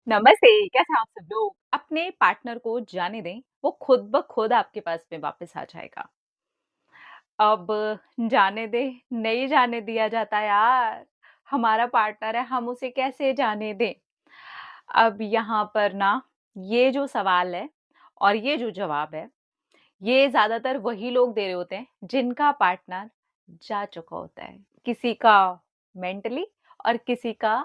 नमस्ते, कैसे हैं आप सब लोग? अपने पार्टनर को जाने दें, वो खुद ब खुद आपके पास में वापस आ जाएगा। अब जाने दें, नहीं जाने दिया जाता यार। हमारा पार्टनर है, हम उसे कैसे जाने दें? अब यहाँ पर ना ये जो सवाल है और ये जो जवाब है, ये ज़्यादातर वही लोग दे रहे होते हैं जिनका पार्टनर जा चुका होता है। किसी का मेंटली और किसी का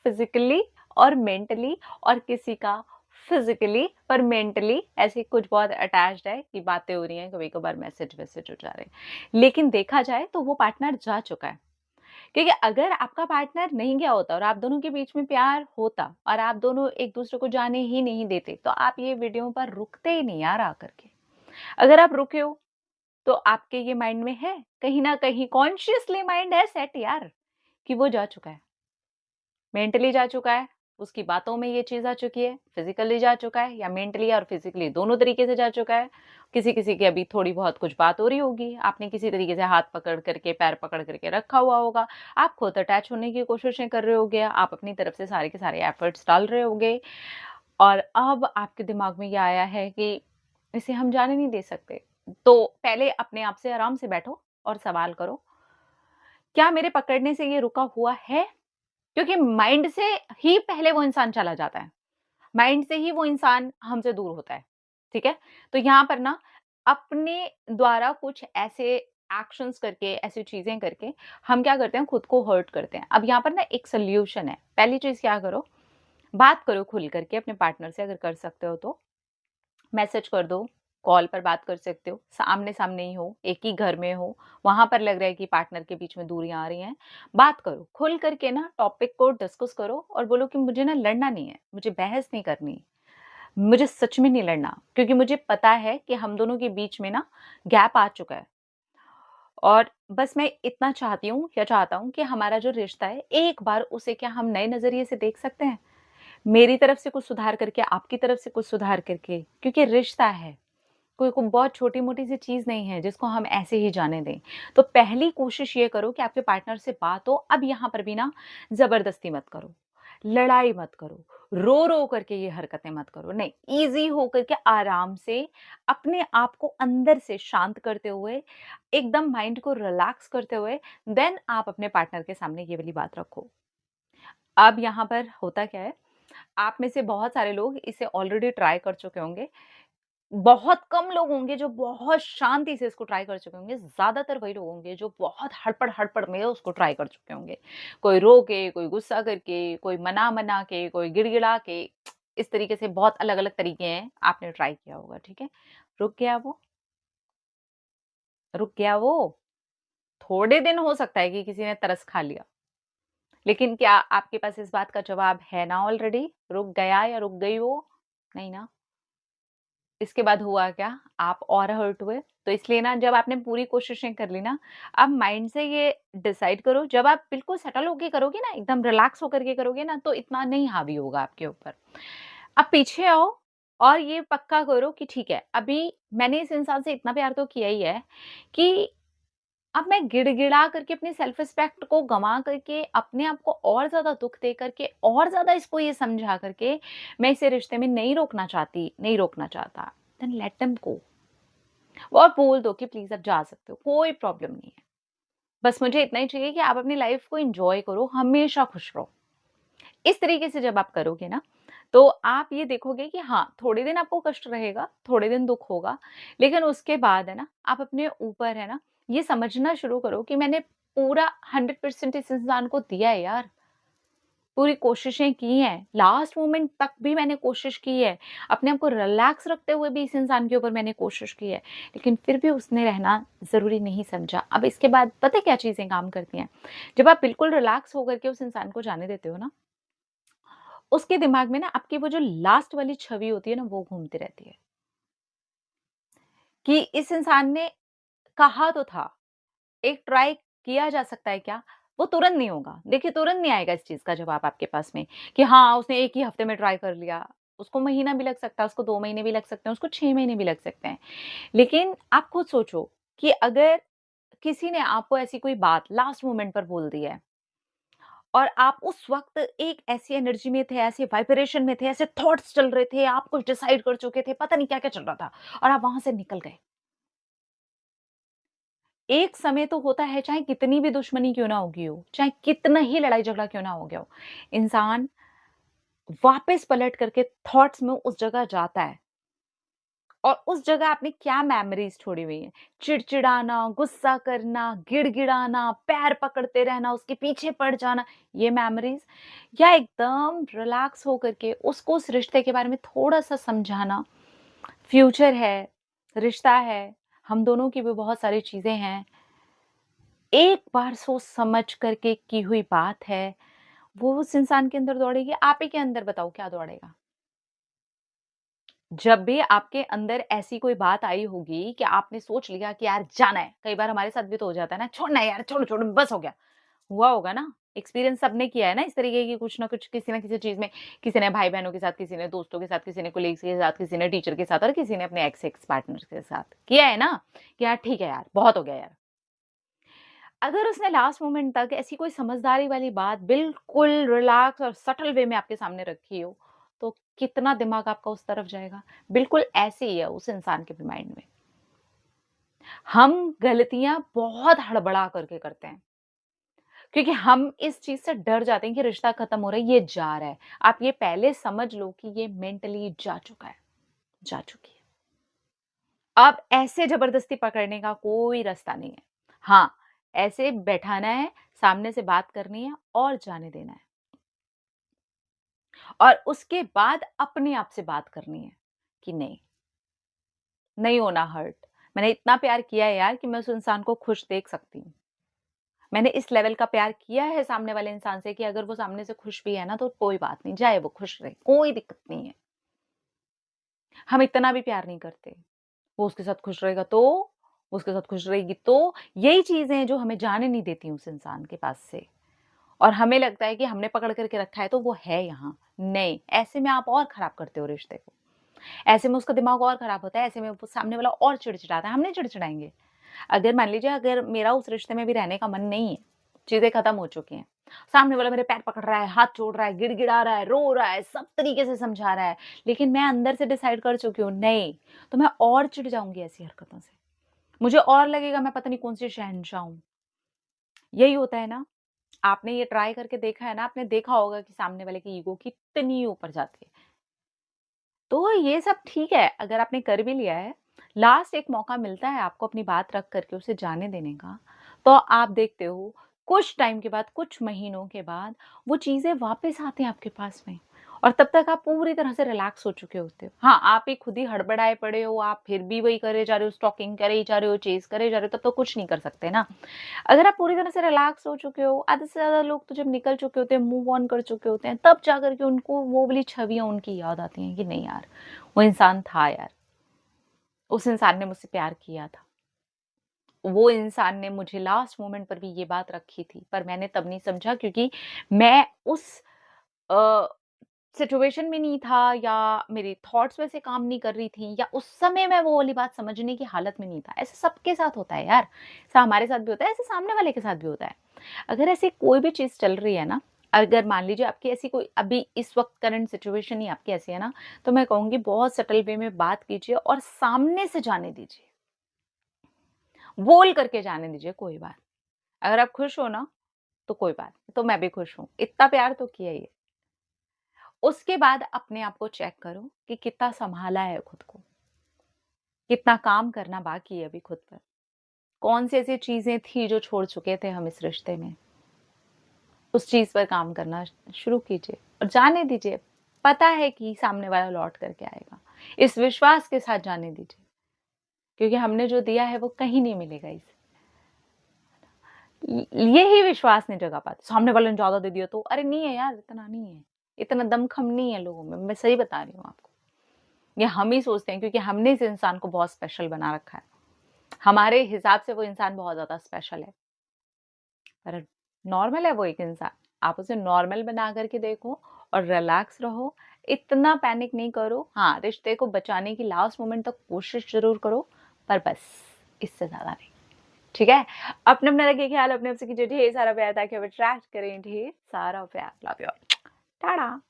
फिज़िकली और मेंटली और किसी का फिज़िकली पर मेंटली ऐसे कुछ बहुत अटैच्ड है कि बातें हो रही हैं, कभी-कभार मैसेज-वैसेज हो जा रहे हैं। लेकिन देखा जाए तो वो पार्टनर जा चुका है। क्योंकि अगर आपका पार्टनर नहीं गया होता और आप दोनों के बीच में प्यार होता और आप दोनों एक-दूसरे को जाने ही नहीं देते, तो आप ये वीडियो पर रुकते ही नहीं यार आकर के। अगर आप रुके हो, तो आपके ये माइंड में है, कहीं न कहीं कॉन्शियसली माइंड है सेट यार, कि वो जा चुका है। मेंटली जा चुका है, उसकी बातों में ये चीज़ आ चुकी है, फिज़िकली जा चुका है या मेंटली और फिज़िकली दोनों तरीके से जा चुका है। किसी-किसी की अभी थोड़ी बहुत कुछ बात हो रही होगी, आपने किसी तरीके से हाथ पकड़ करके, पैर पकड़ करके रखा हुआ होगा। आप खुद अटैच होने की कोशिशें कर रहे होगे, आप अपनी तरफ से सारे के सारे एफर्ट्स डाल रहे होगे और अब आपके दिमाग में ये आया है कि इसे हम जाने नहीं दे सकते। तो पहले अपने आप से आराम से बैठो और सवाल करो, क्या मेरे पकड़ने से ये रुका हुआ है? क्योंकि माइंड से ही पहले वो इंसान चला जाता है। माइंड से ही वो इंसान हमसे दूर होता है, ठीक है? तो यहाँ पर ना अपने द्वारा कुछ ऐसे एक्शंस करके, ऐसी चीज़ें करके हम क्या करते हैं खुद को हर्ट करते हैं। अब यहाँ पर ना एक सॉल्यूशन है। पहली चीज़ क्या करो, बात करो खुल करके अपने पार्टनर से अगर कर सकते हो तो। मैसेज कर दो, कॉल पर बात कर सकते हो, सामने-सामने ही हो, एक ही घर में हो, वहाँ पर लग रहा है कि पार्टनर के बीच में दूरियाँ आ रही हैं, बात करो। खुल कर के ना टॉपिक को डिस्कस करो और बोलो कि मुझे ना लड़ना नहीं है, मुझे बहस नहीं करनी, मुझे सच में नहीं लड़ना क्योंकि मुझे पता है कि हम दोनों के बीच में ना गैप आ चुका है और बस मैं इतना चाहती हूँ या चाहता हूँ कि हमारा जो रिश्ता है, एक बार उसे क्या हम नए नज़रिए से देख सकते हैं? मेरी तरफ से कुछ सुधार करके, आपकी तरफ से कुछ सुधार करके, क्योंकि रिश्ता है। कोई बहुत छोटी-मोटी सी चीज़ नहीं है जिसको हम ऐसे ही जाने दें। तो पहली कोशिश ये करो कि आपके पार्टनर से बात हो, अब यहाँ पर भी ना ज़बरदस्ती मत करो, लड़ाई मत करो, रो-रो करके ये हरकतें मत करो, नहीं, ईज़ी होकर के आराम से अपने आप को अंदर से शांत करते हुए, एकदम माइंड को रिलैक्स करते हुए, देन आप अपने पार्टनर के सामने ये वाली बात रखो। अब यहाँ पर होता क्या है, आप में से बहुत सारे लोग इसे ऑलरेडी ट्राई कर चुके होंगे। बहुत कम लोग होंगे जो बहुत शांति से इसको ट्राई कर चुके होंगे, ज़्यादातर वही लोग होंगे जो बहुत हड़पड़-हड़पड़ में उसको ट्राई कर चुके होंगे। कोई रो के, कोई गुस्सा करके, कोई मना-मना के, कोई गिड़गिड़ा के, इस तरीके से बहुत अलग-अलग तरीके हैं, आपने ट्राई किया होगा, ठीक है? रुक गया वो? रुक गया वो? थोड़े दिन हो सकता है कि किसी ने तरस खा लिया, लेकिन क्या आपके पास इस बात का जवाब है ना ऑलरेडी? रुक गया या रुक गई वो? नहीं ना? इसके बाद हुआ क्या? आप और हर्ट हुए। तो इसलिए ना जब आपने पूरी कोशिशें कर ली ना, अब माइंड से ये डिसाइड करो जब आप बिल्कुल सेटल होके करोगे ना, एकदम रिलैक्स होकर के करोगे ना, तो इतना नहीं हावी होगा आपके ऊपर। अब पीछे आओ और ये पक्का करो कि ठीक है, अभी मैंने इस इंसान से इतना प्यार तो किया ही है कि अब मैं गिड़गिड़ा करके अपनी सेल्फ रिस्पेक्ट को गँवा करके, अपने आप को और ज़्यादा दुःख दे करके, और ज़्यादा इसको ये समझा करके, मैं इसे रिश्ते में नहीं रोकना चाहती, नहीं रोकना चाहता, देन लेट देम गो और बोल दो कि प्लीज़ आप जा सकते हो, कोई प्रॉब्लम नहीं है। बस मुझे इतना ही चाहिए कि आप अपनी लाइफ़ को एन्जॉय करो, हमेशा खुश रहो। इस तरीके से जब आप करोगे ना, तो आप ये देखोगे कि हाँ, थोड़े दिन आपको कष्ट रहेगा, थोड़े दिन दुःख होगा, लेकिन उसके बाद है ना, आप अपने ऊपर है ना, ये समझना शुरू करो कि मैंने पूरा 100% इस इंसान को दिया है यार, पूरी कोशिशें की हैं, लास्ट मोमेंट तक भी मैंने कोशिश की है, अपने आप को रिलैक्स रखते हुए भी इस इंसान के ऊपर मैंने कोशिश की है, लेकिन फिर भी उसने रहना ज़रूरी नहीं समझा। अब इसके बाद पता है क्या चीज़ें काम करती हैं? जब आप बिल्कुल रिलैक्स होकर के उस इंसान को जाने देते हो ना, उसके दिमाग में ना आपकी वो जो लास्ट वाली छवि होती है ना वो घूमती रहती है, कि इस इंसान ने कहा तो था, एक ट्राई किया जा सकता है क्या? वो तुरंत नहीं होगा। देखिए तुरंत नहीं आएगा इस चीज़ का जवाब आपके पास में कि हाँ, उसने 1 ही हफ्ते में ट्राई कर लिया। उसको महीना भी लग सकता है, उसको 2 महीने भी लग सकते हैं, उसको 6 महीने भी लग सकते हैं। लेकिन आप खुद सोचो कि अगर किसी ने आपको ऐसी कोई बात लास्ट मोमेंट पर बोल दी है और आप उस वक़्त एक ऐसी एनर्जी में थे, ऐसे वाइब्रेशन में थे, ऐसे थॉट्स चल रहे थे, आप कुछ डिसाइड कर चुके थे, पता नहीं क्या-क्या चल रहा था और आप वहाँ से निकल गए। एक समय तो होता है चाहे कितनी भी दुश्मनी क्यों ना होगी हो, चाहे कितना ही लड़ाई-झगड़ा क्यों ना हो गया हो, इंसान वापस पलट करके थॉट्स में उस जगह जाता है और उस जगह आपने क्या मेमोरीज़ छोड़ी हुई हैं। चिड़चिड़ाना, गुस्सा करना, गिड़गिड़ाना, पैर पकड़ते रहना, उसके पीछे पड़ जाना, ये मेमोरीज़ या एकदम रिलैक्स होकर के उसको उस रिश्ते के बारे में थोड़ा-सा समझाना, फ्यूचर है, रिश्ता है, हम दोनों की भी बहुत सारी चीज़ें हैं। एक बार सोच समझ करके की हुई बात है, वो उस इंसान के अंदर दौड़ेगी, आप ही के अंदर बताओ क्या दौड़ेगा? जब भी आपके अंदर ऐसी कोई बात आई होगी कि आपने सोच लिया कि यार जाना है, कई बार हमारे साथ भी तो हो जाता है ना, छोड़ना है यार, छोड़ो, छोड़ो, बस हो गया। हुआ होगा ना, एक्सपीरियंस सबने किया है ना इस तरीके की कुछ ना कुछ किसी न किसी चीज़ में, किसी ने भाई-बहनों के साथ, किसी ने दोस्तों के साथ, किसी ने कोलीग्स के साथ, किसी ने टीचर के साथ और किसी ने अपने एक्स पार्टनर के साथ। किया है ना? कि यार ठीक है यार, बहुत हो गया यार। अगर उसने लास्ट मोमेंट तक ऐसी कोई समझदारी वाली बात बिल्कुल रिलैक्स और सटल वे में आपके सामने रखी हो, तो कितना दिमाग आपका उस तरफ जाएगा? बिल्कुल ऐसे ही है उस इंसान के भी माइंड में। हम गलतियाँ बहुत हड़बड़ा करके करते हैं, क्योंकि हम इस चीज़ से डर जाते हैं कि रिश्ता खत्म हो रहा है, ये जा रहा है। आप ये पहले समझ लो कि ये मेंटली जा चुका है, जा चुकी है। अब ऐसे ज़बरदस्ती पकड़ने का कोई रास्ता नहीं है। हाँ, ऐसे बैठाना है, सामने से बात करनी है और जाने देना है। और उसके बाद अपने आप से बात करनी है कि नहीं, नहीं होना हर्ट। मैंने इतना प्यार किया है यार कि मैं उस इंसान को खुश देख सकती हूँ। मैंने इस लेवल का प्यार किया है सामने वाले इंसान से कि अगर वो सामने से खुश भी है ना तो कोई बात नहीं, जाए वो खुश रहे, कोई दिक्कत नहीं है। हम इतना भी प्यार नहीं करते। वो उसके साथ खुश रहेगा तो, वो उसके साथ खुश रहेगी तो, यही चीज़ें हैं जो हमें जाने नहीं देती उस इंसान के पास से। और हमें लगता है कि हमने पकड़ कर के रखा है तो वो है यहाँ। नहीं, ऐसे में आप और खराब करते हो रिश्ते को। ऐसे में उसका दिमाग और खराब होता है, ऐसे में वो सामने वाला और चिड़चिड़ाता है, हम नहीं चिड़चिड़ाएँगे। अगर मान लीजिए अगर मेरा उस रिश्ते में भी रहने का मन नहीं है, चीज़ें खत्म हो चुकी हैं, सामने वाला मेरे पैर पकड़ रहा है, हाथ जोड़ रहा है, गिड़गिड़ा रहा है, रो रहा है, सब तरीके से समझा रहा है, लेकिन मैं अंदर से डिसाइड कर चुकी हूँ, नहीं, तो मैं और चिढ़ जाऊँगी ऐसी हरकतों से। मुझे और लगेगा मैं पता नहीं कौन-सी शहंशाह हूँ। यही होता है ना, आपने ये ट्राई करके देखा है ना, आपने देखा होगा कि सामने वाले की ईगो कितनी ऊपर जाती है। तो ये सब ठीक है, अगर आपने कर भी लिया है, लास्ट एक मौका मिलता है आपको अपनी बात रख कर के उसे जाने देने का, तो आप देखते हो कुछ टाइम के बाद, कुछ महीनों के बाद वो चीज़ें वापस आती हैं आपके पास में और तब तक आप पूरी तरह से रिलैक्स हो चुके होते हो। हाँ, आप ही खुद ही हड़बड़ाए पड़े हो, आप फिर भी वही करे जा रहे हो, स्टॉकिंग करे ही जा रहे हो, चेज़ करे जा रहे हो, तब तो कुछ नहीं कर सकते ना। अगर आप पूरी तरह से रिलैक्स हो चुके हो, आधे से ज़्यादा लोग तो जब निकल चुके होते हैं, मूव ऑन कर चुके होते हैं, तब जाकर के उनको वो वाली छवियाँ उनकी याद आती हैं कि नहीं यार, वो इंसान था यार, उस इंसान ने मुझसे प्यार किया था। वो इंसान ने मुझे लास्ट मोमेंट पर भी ये बात रखी थी, पर मैंने तब नहीं समझा क्योंकि मैं उस अ, सिचुएशन में नहीं था या मेरी थॉट्स वैसे काम नहीं कर रही थी या उस समय मैं वो वाली बात समझने की हालत में नहीं था। ऐसा सबके साथ होता है यार, ऐसा हमारे साथ भी होता है, ऐसे सामने वाले के साथ भी होता है। अगर ऐसी कोई भी चीज़ चल रही है ना, अगर मान लीजिए आपकी ऐसी कोई अभी इस वक़्त करंट सिचुएशन ही आपकी ऐसी है ना, तो मैं कहूँगी बहुत सटल वे में बात कीजिए और सामने से जाने दीजिए। बोल करके जाने दीजिए कोई बात। अगर आप खुश हो ना, तो कोई बात नहीं, तो मैं भी खुश हूँ। इतना प्यार तो किया ही है। उसके बाद अपने आप को चेक करो कि कितना सँभाला है खुद को, कितना काम करना बाकी है अभी खुद पर। कौन-सी ऐसी चीज़ें थी जो छोड़ चुके थे हम इस रिश्ते में, उस चीज़ पर काम करना शुरू कीजिए और जाने दीजिए। पता है कि सामने वाला लौट कर के आएगा। इस विश्वास के साथ जाने दीजिए, क्योंकि हमने जो दिया है वो कहीं नहीं मिलेगा इसे। यही विश्वास नहीं जगा पाते। सामने वाले ने ज़्यादा दे दिया तो अरे नहीं है यार, इतना नहीं है। इतना दमख़म नहीं है लोगों में, मैं सही बता रही हूँ आपको। ये हम ही सोचते हैं क्योंकि हमने इस इंसान को बहुत स्पेशल बना रखा है। हमारे हिसाब से वो इंसान बहुत ज़्यादा स्पेशल है। पर नॉर्मल है वो एक इंसान। आप उसे नॉर्मल बना कर के देखो और रिलैक्स रहो। इतना पैनिक नहीं करो। हाँ, रिश्ते को बचाने की लास्ट मोमेंट तक कोशिश ज़रूर करो, पर बस इससे ज़्यादा नहीं। ठीक है? अपना-अपना रखिए ख्याल, अपने आप से कीजिए ढेर सारा प्यार ताकि हम अट्रैक्ट करें ढेर सारा प्यार। Love you all. टाटा।